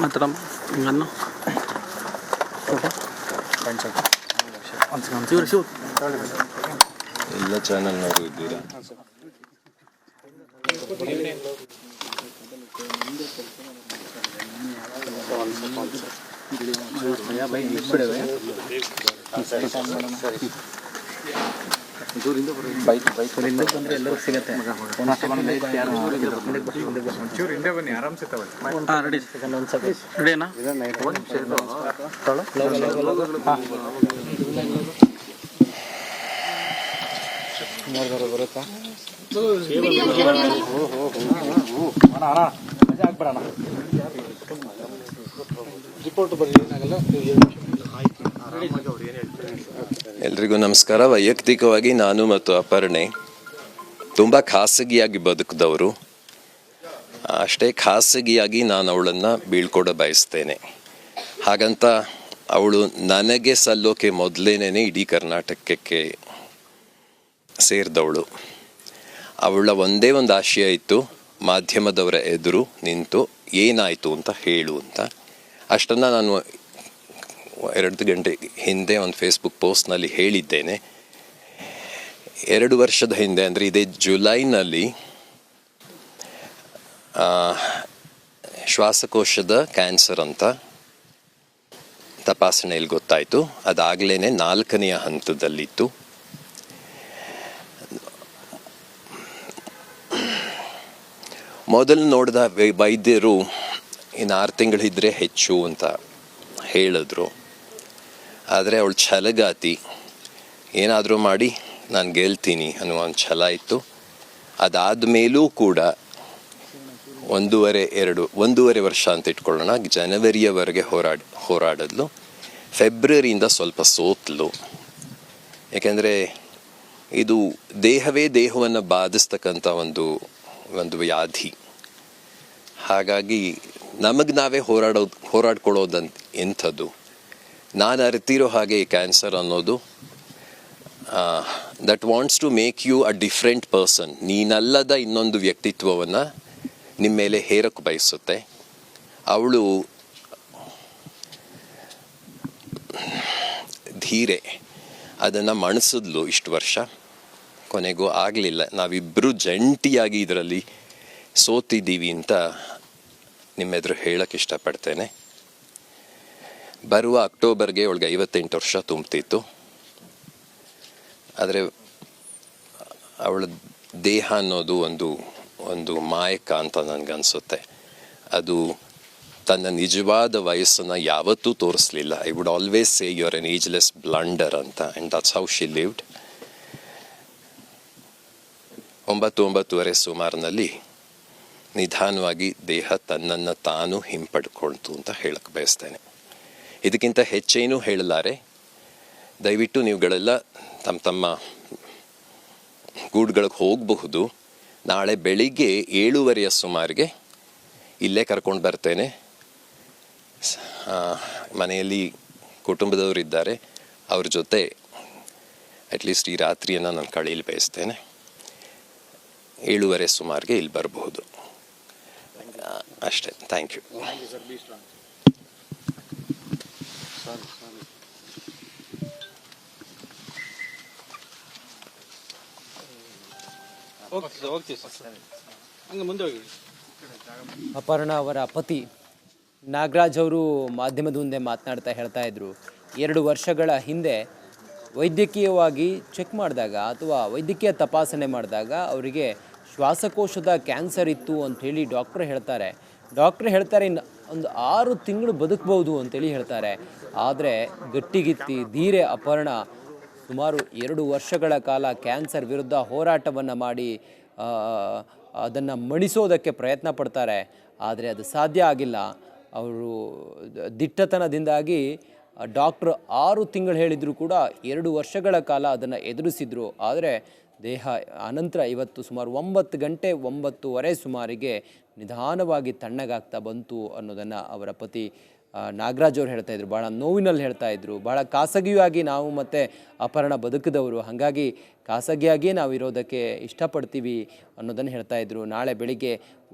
ಮಾತ್ರ ಹಿಂಗನ್ನು ಎಲ್ಲ ಚಾನಲ್ನವರು ಇದ್ದೀರಾ? ಬಂದರೆ ಎಲ್ಲರೂ ಸಿಗುತ್ತೆ. ಒಂಚೂರು ಹಿಂದೆ ಬನ್ನಿ, ಆರಾಮ್ಸೆ ತಗೊಳ್ಳಿ. ರೆಡಿ ರೆಡಿನಾ? ಬರುತ್ತಾ ರಿಪೋರ್ಟ್ ಬರಲಿ. ಎಲ್ರಿಗೂ ನಮಸ್ಕಾರ. ವೈಯಕ್ತಿಕವಾಗಿ ನಾನು ಮತ್ತು ಅಪರ್ಣೆ ತುಂಬ ಖಾಸಗಿಯಾಗಿ ಬದುಕಿದವರು. ಅಷ್ಟೇ ಖಾಸಗಿಯಾಗಿ ನಾನು ಅವಳನ್ನು ಬೀಳ್ಕೊಡ ಬಯಸ್ತೇನೆ. ಹಾಗಂತ ಅವಳು ನನಗೆ ಸಲ್ಲೋಕೆ ಮೊದಲೇನೇ ಇಡೀ ಕರ್ನಾಟಕಕ್ಕೆ ಸೇರಿದವಳು. ಅವಳ ಒಂದೇ ಒಂದು ಆಶಯ ಇತ್ತು, ಮಾಧ್ಯಮದವರ ಎದುರು ನಿಂತು ಏನಾಯಿತು ಅಂತ ಹೇಳು ಅಂತ. ಅಷ್ಟನ್ನು ನಾನು 2 ಗಂಟೆ ಹಿಂದೆ ಒಂದು ಫೇಸ್ಬುಕ್ ಪೋಸ್ಟ್ನಲ್ಲಿ ಹೇಳಿದ್ದೇನೆ. 2 ವರ್ಷದ ಹಿಂದೆ, ಅಂದರೆ ಇದೇ ಜುಲೈನಲ್ಲಿ ಶ್ವಾಸಕೋಶದ ಕ್ಯಾನ್ಸರ್ ಅಂತ ತಪಾಸಣೆಯಲ್ಲಿ ಗೊತ್ತಾಯಿತು. ಅದಾಗಲೇ 4ನೇ ಹಂತದಲ್ಲಿತ್ತು. ಮೊದಲು ನೋಡಿದ ವೈದ್ಯರು ಇನ್ನು 6 ತಿಂಗಳಿದ್ರೆ ಹೆಚ್ಚು ಅಂತ ಹೇಳಿದ್ರು. ಆದರೆ ಅವಳು ಛಲಗಾತಿ, ಏನಾದರೂ ಮಾಡಿ ನಾನು ಗೆಲ್ತೀನಿ ಅನ್ನುವ ಒಂದು ಛಲ ಇತ್ತು. ಅದಾದ ಮೇಲೂ ಕೂಡ 1.5 ವರ್ಷ ಅಂತ ಇಟ್ಕೊಳ್ಳೋಣ, ಜನವರಿಯವರೆಗೆ ಹೋರಾಡಿದ್ಲು. ಫೆಬ್ರವರಿಯಿಂದ ಸ್ವಲ್ಪ ಸೋತ್ಲು. ಯಾಕೆಂದರೆ ಇದು ದೇಹವೇ ದೇಹವನ್ನು ಬಾಧಿಸ್ತಕ್ಕಂಥ ಒಂದು ವ್ಯಾಧಿ. ಹಾಗಾಗಿ ನಮಗೆ ನಾವೇ ಹೋರಾಡ್ಕೊಳ್ಳೋದಂತ ಎಂಥದ್ದು. ನಾನು ಅರಿತಿರೋ ಹಾಗೆ ಈ ಕ್ಯಾನ್ಸರ್ ಅನ್ನೋದು that wants to make you a different person. ನೀನಲ್ಲದ ಇನ್ನೊಂದು ವ್ಯಕ್ತಿತ್ವವನ್ನು ನಿಮ್ಮ ಮೇಲೆ ಹೇರಕ್ಕೆ ಬಯಸುತ್ತೆ. ಅವಳು ಧೀರೆ ಅದನ್ನು ಮಣಿಸಿದ್ಲು ಇಷ್ಟು ವರ್ಷ. ಕೊನೆಗೂ ಆಗಲಿಲ್ಲ. ನಾವಿಬ್ಬರು ಜಂಟಿಯಾಗಿ ಇದರಲ್ಲಿ ಸೋತಿದ್ದೀವಿ ಅಂತ ನಿಮ್ಮೆದುರು ಹೇಳಕ್ಕೆ ಇಷ್ಟಪಡ್ತೇನೆ. ಬರುವ ಅಕ್ಟೋಬರ್ಗೆ ಅವಳಿಗೆ 58 ವರ್ಷ ತುಂಬ್ತಿತ್ತು. ಆದರೆ ಅವಳ ದೇಹ ಅನ್ನೋದು ಒಂದು ಮಾಯಕ ಅಂತ ನನಗನ್ಸುತ್ತೆ. ಅದು ತನ್ನ ನಿಜವಾದ ವಯಸ್ಸನ್ನು ಯಾವತ್ತೂ ತೋರಿಸಲಿಲ್ಲ. I would always say you are an ageless blunder ಅಂತ. And that's how she lived. 9-9:30 ಸುಮಾರಿನಲ್ಲಿ ನಿಧಾನವಾಗಿ ದೇಹ ತನ್ನನ್ನು ತಾನು ಹಿಂಪಡ್ಕೊಳ್ತು ಅಂತ ಹೇಳಕ್ಕೆ ಬಯಸ್ತೇನೆ. ಇದಕ್ಕಿಂತ ಹೆಚ್ಚೇನೂ ಹೇಳಲಾರೆ. ದಯವಿಟ್ಟು ನೀವುಗಳೆಲ್ಲ ತಮ್ಮ ಗೂಡುಗಳಿಗೆ ಹೋಗಬಹುದು. ನಾಳೆ ಬೆಳಿಗ್ಗೆ 7:30 ಸುಮಾರಿಗೆ ಇಲ್ಲೇ ಕರ್ಕೊಂಡು ಬರ್ತೇನೆ. ಮನೆಯಲ್ಲಿ ಕುಟುಂಬದವರಿದ್ದಾರೆ, ಅವ್ರ ಜೊತೆ ಅಟ್ಲೀಸ್ಟ್ ಈ ರಾತ್ರಿಯನ್ನು ನಾನು ಕಳೆಯಲು ಬಯಸ್ತೇನೆ. 7:30 ಸುಮಾರಿಗೆ ಇಲ್ಲಿ ಬರಬಹುದು. ಅಷ್ಟೇ. Thank you. ಅಪರ್ಣಾ ಅವರ ಪತಿ ನಾಗರಾಜ್ ಅವರು ಮಾಧ್ಯಮದ ಮುಂದೆ ಮಾತನಾಡ್ತಾ ಹೇಳ್ತಾ ಇದ್ರು, 2 ವರ್ಷಗಳ ಹಿಂದೆ ವೈದ್ಯಕೀಯವಾಗಿ ಚೆಕ್ ಮಾಡಿದಾಗ ಅಥವಾ ವೈದ್ಯಕೀಯ ತಪಾಸಣೆ ಮಾಡಿದಾಗ ಅವರಿಗೆ ಶ್ವಾಸಕೋಶದ ಕ್ಯಾನ್ಸರ್ ಇತ್ತು ಅಂಥೇಳಿ ಡಾಕ್ಟ್ರ್ ಹೇಳ್ತಾರೆ. ಒಂದು 6 ತಿಂಗಳು ಬದುಕ್ಬೋದು ಅಂತೇಳಿ ಹೇಳ್ತಾರೆ. ಆದರೆ ಗಟ್ಟಿಗಿತ್ತಿ ಧೀರೆ ಅಪರ್ಣಾ ಸುಮಾರು 2 ವರ್ಷಗಳ ಕಾಲ ಕ್ಯಾನ್ಸರ್ ವಿರುದ್ಧ ಹೋರಾಟವನ್ನು ಮಾಡಿ ಅದನ್ನು ಮಣಿಸೋದಕ್ಕೆ ಪ್ರಯತ್ನ ಪಡ್ತಾರೆ. ಆದರೆ ಅದು ಸಾಧ್ಯ ಆಗಿಲ್ಲ. ಅವರು ದಿಟ್ಟತನದಿಂದಾಗಿ ಡಾಕ್ಟ್ರು 6 ತಿಂಗಳು ಹೇಳಿದರೂ ಕೂಡ 2 ವರ್ಷಗಳ ಕಾಲ ಅದನ್ನು ಎದುರಿಸಿದ್ರು. ಆದರೆ ದೇಹ ಅನಂತರ ಇವತ್ತು ಸುಮಾರು 9 ಗಂಟೆ 9:30 ಸುಮಾರಿಗೆ ನಿಧಾನವಾಗಿ ತಣ್ಣಗಾಗ್ತಾ ಬಂತು ಅನ್ನೋದನ್ನು ಅವರ ಪತಿ ನಾಗರಾಜ್ ಅವ್ರು ಹೇಳ್ತಾಯಿದ್ರು, ಭಾಳ ನೋವಿನಲ್ಲಿ ಹೇಳ್ತಾಯಿದ್ರು. ಭಾಳ ಖಾಸಗಿಯಾಗಿ ನಾವು ಮತ್ತು ಅಪರ್ಣ ಬದುಕಿದವರು, ಹಾಗಾಗಿ ಖಾಸಗಿಯಾಗಿಯೇ ನಾವು ಇರೋದಕ್ಕೆ ಇಷ್ಟಪಡ್ತೀವಿ ಅನ್ನೋದನ್ನು ಹೇಳ್ತಾಯಿದ್ರು. ನಾಳೆ ಬೆಳಿಗ್ಗೆ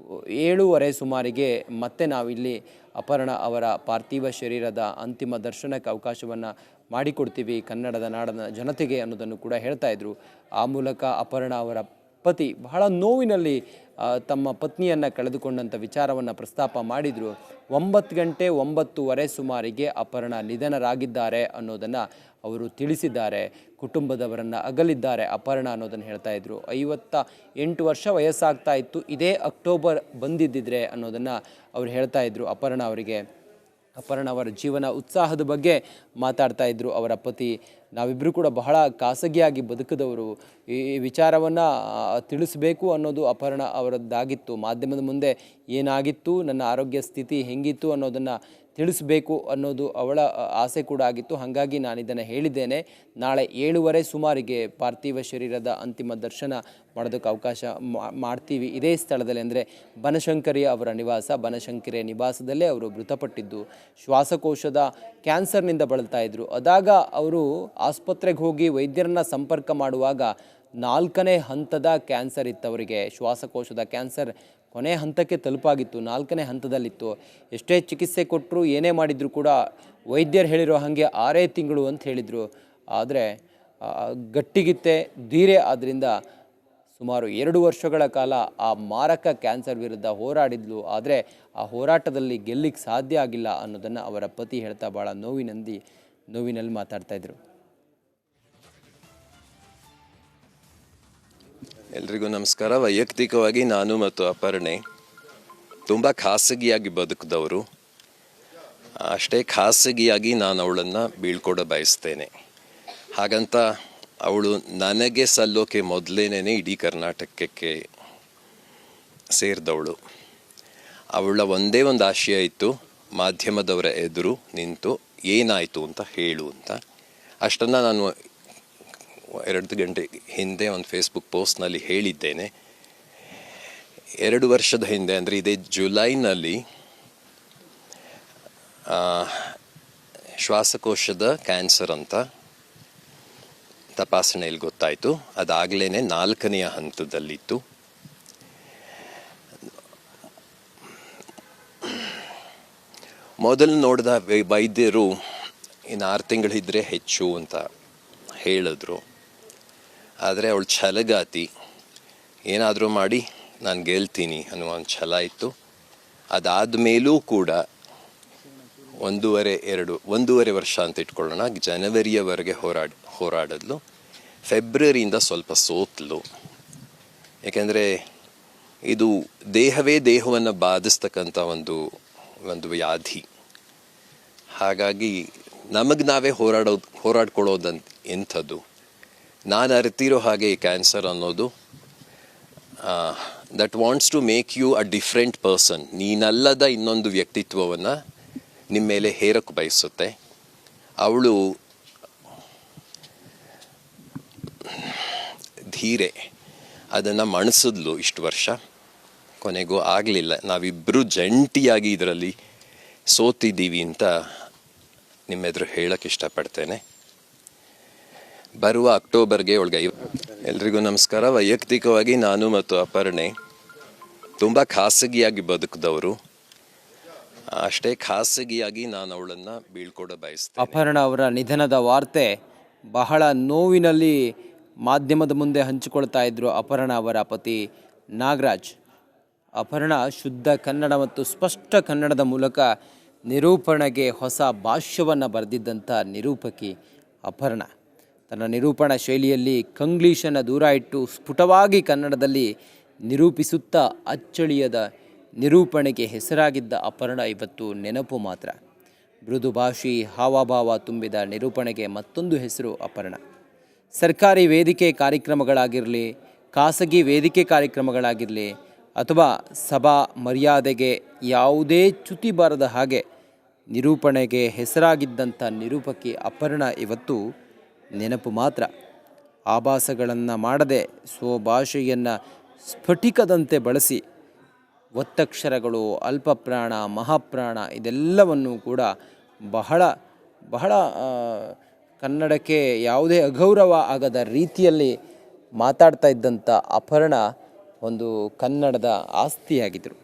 7:30 ಸುಮಾರಿಗೆ ಮತ್ತೆ ನಾವಿಲ್ಲಿ ಅಪರ್ಣ ಅವರ ಪಾರ್ಥಿವ ಶರೀರದ ಅಂತಿಮ ದರ್ಶನಕ್ಕೆ ಅವಕಾಶವನ್ನು ಮಾಡಿಕೊಡ್ತೀವಿ ಕನ್ನಡದ ನಾಡಿನ ಜನತೆಗೆ ಅನ್ನೋದನ್ನು ಕೂಡ ಹೇಳ್ತಾಯಿದ್ರು. ಆ ಮೂಲಕ ಅಪರ್ಣ ಅವರ ಪತಿ ಬಹಳ ನೋವಿನಲ್ಲಿ ತಮ್ಮ ಪತ್ನಿಯನ್ನು ಕಳೆದುಕೊಂಡಂಥ ವಿಚಾರವನ್ನು ಪ್ರಸ್ತಾಪ ಮಾಡಿದರು. 9:09 ಸುಮಾರಿಗೆ ಅಪರ್ಣ ನಿಧನರಾಗಿದ್ದಾರೆ ಅನ್ನೋದನ್ನು ಅವರು ತಿಳಿಸಿದ್ದಾರೆ. ಕುಟುಂಬದವರನ್ನು ಅಗಲಿದ್ದಾರೆ ಅಪರ್ಣ ಅನ್ನೋದನ್ನು ಹೇಳ್ತಾ ಇದ್ರು. 58 ವರ್ಷ ವಯಸ್ಸಾಗ್ತಾ ಇತ್ತು, ಇದೇ ಅಕ್ಟೋಬರ್ ಬಂದಿದ್ದಿದ್ರೆ ಅನ್ನೋದನ್ನು ಅವ್ರು ಹೇಳ್ತಾ ಇದ್ರು. ಅಪರ್ಣ ಅವರ ಜೀವನ ಉತ್ಸಾಹದ ಬಗ್ಗೆ ಮಾತಾಡ್ತಾ ಇದ್ದರು ಅವರ ಪತಿ. ನಾವಿಬ್ಬರು ಕೂಡ ಬಹಳ ಖಾಸಗಿಯಾಗಿ ಬದುಕಿದವರು, ಈ ವಿಚಾರವನ್ನು ತಿಳಿಸಬೇಕು ಅನ್ನೋದು ಅಪರ್ಣ ಅವರದ್ದಾಗಿತ್ತು. ಮಾಧ್ಯಮದ ಮುಂದೆ ಏನಾಗಿತ್ತು, ನನ್ನ ಆರೋಗ್ಯ ಸ್ಥಿತಿ ಹೆಂಗಿತ್ತು ಅನ್ನೋದನ್ನು ತಿಳಿಸಬೇಕು ಅನ್ನೋದು ಅವಳ ಆಸೆ ಕೂಡ ಆಗಿತ್ತು. ಹಾಗಾಗಿ ನಾನು ಇದನ್ನು ಹೇಳಿದ್ದೇನೆ. ನಾಳೆ 7:30 ಸುಮಾರಿಗೆ ಪಾರ್ಥಿವ ಶರೀರದ ಅಂತಿಮ ದರ್ಶನ ಮಾಡೋದಕ್ಕೆ ಅವಕಾಶ ಮಾಡ್ತೀವಿ ಇದೇ ಸ್ಥಳದಲ್ಲಿ. ಅಂದರೆ ಬನಶಂಕರಿ ಅವರ ನಿವಾಸ, ಬನಶಂಕರಿಯ ನಿವಾಸದಲ್ಲೇ ಅವರು ಮೃತಪಟ್ಟಿದ್ದು. ಶ್ವಾಸಕೋಶದ ಕ್ಯಾನ್ಸರ್ನಿಂದ ಬಳಲ್ತಾ ಇದ್ದರು. ಅದಾಗ ಅವರು ಆಸ್ಪತ್ರೆಗೆ ಹೋಗಿ ವೈದ್ಯರನ್ನು ಸಂಪರ್ಕ ಮಾಡುವಾಗ 4ನೇ ಹಂತದ ಕ್ಯಾನ್ಸರ್ ಇತ್ತು ಅವರಿಗೆ. ಶ್ವಾಸಕೋಶದ ಕ್ಯಾನ್ಸರ್ ಕೊನೆ ಹಂತಕ್ಕೆ ತಲುಪಾಗಿತ್ತು, 4ನೇ ಹಂತದಲ್ಲಿತ್ತು. ಎಷ್ಟೇ ಚಿಕಿತ್ಸೆ ಕೊಟ್ಟರು, ಏನೇ ಮಾಡಿದರೂ ಕೂಡ ವೈದ್ಯರು ಹೇಳಿರೋ ಹಾಗೆ 6 ತಿಂಗಳು ಅಂತ ಹೇಳಿದರು. ಆದರೆ ಗಟ್ಟಿಗಿತ್ತೆ, ಧೀರೆ ಆದ್ದರಿಂದ ಸುಮಾರು 2 ವರ್ಷಗಳ ಕಾಲ ಆ ಮಾರಕ ಕ್ಯಾನ್ಸರ್ ವಿರುದ್ಧ ಹೋರಾಡಿದ್ಲು. ಆದರೆ ಆ ಹೋರಾಟದಲ್ಲಿ ಗೆಲ್ಲಿಕ್ಕೆ ಸಾಧ್ಯ ಆಗಿಲ್ಲ ಅನ್ನೋದನ್ನು ಅವರ ಪತಿ ಹೇಳ್ತಾ ಭಾಳ ನೋವಿನಲ್ಲಿ ಮಾತಾಡ್ತಾಯಿದ್ರು. ಎಲ್ರಿಗೂ ನಮಸ್ಕಾರ. ವೈಯಕ್ತಿಕವಾಗಿ ನಾನು ಮತ್ತು ಅಪರ್ಣೆ ತುಂಬ ಖಾಸಗಿಯಾಗಿ ಬದುಕಿದವರು. ಅಷ್ಟೇ ಖಾಸಗಿಯಾಗಿ ನಾನು ಅವಳನ್ನು ಬೀಳ್ಕೊಡ ಬಯಸ್ತೇನೆ. ಹಾಗಂತ ಅವಳು ನನಗೆ ಸಲ್ಲೋಕೆ ಮೊದಲೇನೇ ಇಡೀ ಕರ್ನಾಟಕಕ್ಕೆ ಸೇರಿದವಳು. ಅವಳ ಒಂದೇ ಒಂದು ಆಶಯ ಇತ್ತು, ಮಾಧ್ಯಮದವರ ಎದುರು ನಿಂತು ಏನಾಯಿತು ಅಂತ ಹೇಳು ಅಂತ. ಅಷ್ಟನ್ನು ನಾನು 2 ಗಂಟೆ ಹಿಂದೆ ಒಂದು ಫೇಸ್ಬುಕ್ ಪೋಸ್ಟ್ನಲ್ಲಿ ಹೇಳಿದ್ದೇನೆ. 2 ವರ್ಷದ ಹಿಂದೆ, ಅಂದರೆ ಇದೇ ಜುಲೈನಲ್ಲಿ ಶ್ವಾಸಕೋಶದ ಕ್ಯಾನ್ಸರ್ ಅಂತ ತಪಾಸಣೆಯಲ್ಲಿ ಗೊತ್ತಾಯಿತು. ಅದಾಗಲೇ 4ನೇ ಹಂತದಲ್ಲಿತ್ತು. ಮೊದಲು ನೋಡಿದ ವೈದ್ಯರು ಇನ್ನು 6 ತಿಂಗಳಿದ್ರೆ ಹೆಚ್ಚು ಅಂತ ಹೇಳಿದ್ರು. ಆದರೆ ಅವಳು ಛಲಗಾತಿ, ಏನಾದರೂ ಮಾಡಿ ನಾನು ಗೆಲ್ತೀನಿ ಅನ್ನುವ ಒಂದು ಛಲ ಇತ್ತು. ಅದಾದ ಮೇಲೂ ಕೂಡ 1.5 ವರ್ಷ ಅಂತ ಇಟ್ಕೊಳ್ಳೋಣ, ಜನವರಿಯವರೆಗೆ ಹೋರಾಡಿದ್ಲು. ಫೆಬ್ರವರಿಯಿಂದ ಸ್ವಲ್ಪ ಸೋತ್ಲು. ಏಕೆಂದರೆ ಇದು ದೇಹವನ್ನು ಬಾಧಿಸ್ತಕ್ಕಂಥ ಒಂದು ವ್ಯಾಧಿ. ಹಾಗಾಗಿ ನಮಗೆ ನಾವೇ ಹೋರಾಡ್ಕೊಳ್ಳೋದಂತ ಎಂಥದ್ದು. ನಾನು ಅರಿತಿರೋ ಹಾಗೆ ಈ ಕ್ಯಾನ್ಸರ್ ಅನ್ನೋದು that wants to make you a different person. ನೀನಲ್ಲದ ಇನ್ನೊಂದು ವ್ಯಕ್ತಿತ್ವವನ್ನು ನಿಮ್ಮ ಮೇಲೆ ಹೇರಕ್ಕೆ ಬಯಸುತ್ತೆ. ಅವಳು ಧೀರೆ ಅದನ್ನು ಮಣಿಸಿದ್ಲು ಇಷ್ಟು ವರ್ಷ, ಕೊನೆಗೂ ಆಗಲಿಲ್ಲ. ನಾವಿಬ್ಬರು ಜಂಟಿಯಾಗಿ ಇದರಲ್ಲಿ ಸೋತಿದ್ದೀವಿ ಅಂತ ನಿಮ್ಮೆದುರು ಹೇಳಕ್ಕೆ ಇಷ್ಟಪಡ್ತೇನೆ. ಬರುವ ಅಕ್ಟೋಬರ್ಗೆ ಎಲ್ರಿಗೂ ನಮಸ್ಕಾರ. ವೈಯಕ್ತಿಕವಾಗಿ ನಾನು ಮತ್ತು ಅಪರ್ಣೆ ತುಂಬ ಖಾಸಗಿಯಾಗಿ ಬದುಕಿದವರು. ಅಷ್ಟೇ ಖಾಸಗಿಯಾಗಿ ನಾನು ಅವಳನ್ನು ಬೀಳ್ಕೊಡ ಬಯಸ್ತೇನೆ. ಅಪರ್ಣ ಅವರ ನಿಧನದ ವಾರ್ತೆ ಬಹಳ ನೋವಿನಲ್ಲಿ ಮಾಧ್ಯಮದ ಮುಂದೆ ಹಂಚಿಕೊಳ್ತಾ ಇದ್ದರು ಅಪರ್ಣ ಅವರ ಪತಿ ನಾಗರಾಜ್. ಅಪರ್ಣ ಶುದ್ಧ ಕನ್ನಡ ಮತ್ತು ಸ್ಪಷ್ಟ ಕನ್ನಡದ ಮೂಲಕ ನಿರೂಪಣೆಗೆ ಹೊಸ ಭಾಷ್ಯವನ್ನು ಬರೆದಿದ್ದಂಥ ನಿರೂಪಕಿ ಅಪರ್ಣ. ತನ್ನ ನಿರೂಪಣಾ ಶೈಲಿಯಲ್ಲಿ ಕಂಗ್ಲೀಷನ್ನು ದೂರ ಇಟ್ಟು ಸ್ಫುಟವಾಗಿ ಕನ್ನಡದಲ್ಲಿ ನಿರೂಪಿಸುತ್ತಾ ಅಚ್ಚಳಿಯದ ನಿರೂಪಣೆಗೆ ಹೆಸರಾಗಿದ್ದ ಅಪರ್ಣ ಇವತ್ತು ನೆನಪು ಮಾತ್ರ. ಮೃದು ಭಾಷಿ ಹಾವಭಾವ ತುಂಬಿದ ನಿರೂಪಣೆಗೆ ಮತ್ತೊಂದು ಹೆಸರು ಅಪರ್ಣ. ಸರ್ಕಾರಿ ವೇದಿಕೆ ಕಾರ್ಯಕ್ರಮಗಳಾಗಿರಲಿ, ಖಾಸಗಿ ವೇದಿಕೆ ಕಾರ್ಯಕ್ರಮಗಳಾಗಿರಲಿ ಅಥವಾ ಸಭಾ ಮರ್ಯಾದೆಗೆ ಯಾವುದೇ ಚ್ಯುತಿ ಬಾರದ ಹಾಗೆ ನಿರೂಪಣೆಗೆ ಹೆಸರಾಗಿದ್ದಂಥ ನಿರೂಪಕಿ ಅಪರ್ಣ ಇವತ್ತು ನೆನಪು ಮಾತ್ರ. ಆಭಾಸಗಳನ್ನು ಮಾಡದೆ ಸ್ವಭಾಷೆಯನ್ನು ಸ್ಫಟಿಕದಂತೆ ಬಳಸಿ ಒತ್ತಕ್ಷರಗಳು, ಅಲ್ಪಪ್ರಾಣ, ಮಹಾಪ್ರಾಣ ಇದೆಲ್ಲವನ್ನು ಕೂಡ ಬಹಳ ಬಹಳ ಕನ್ನಡಕ್ಕೆ ಯಾವುದೇ ಅಗೌರವ ಆಗದ ರೀತಿಯಲ್ಲಿ ಮಾತಾಡ್ತಾ ಇದ್ದಂಥ ಅಪರ್ಣ ಒಂದು ಕನ್ನಡದ ಆಸ್ತಿಯಾಗಿದ್ದರು.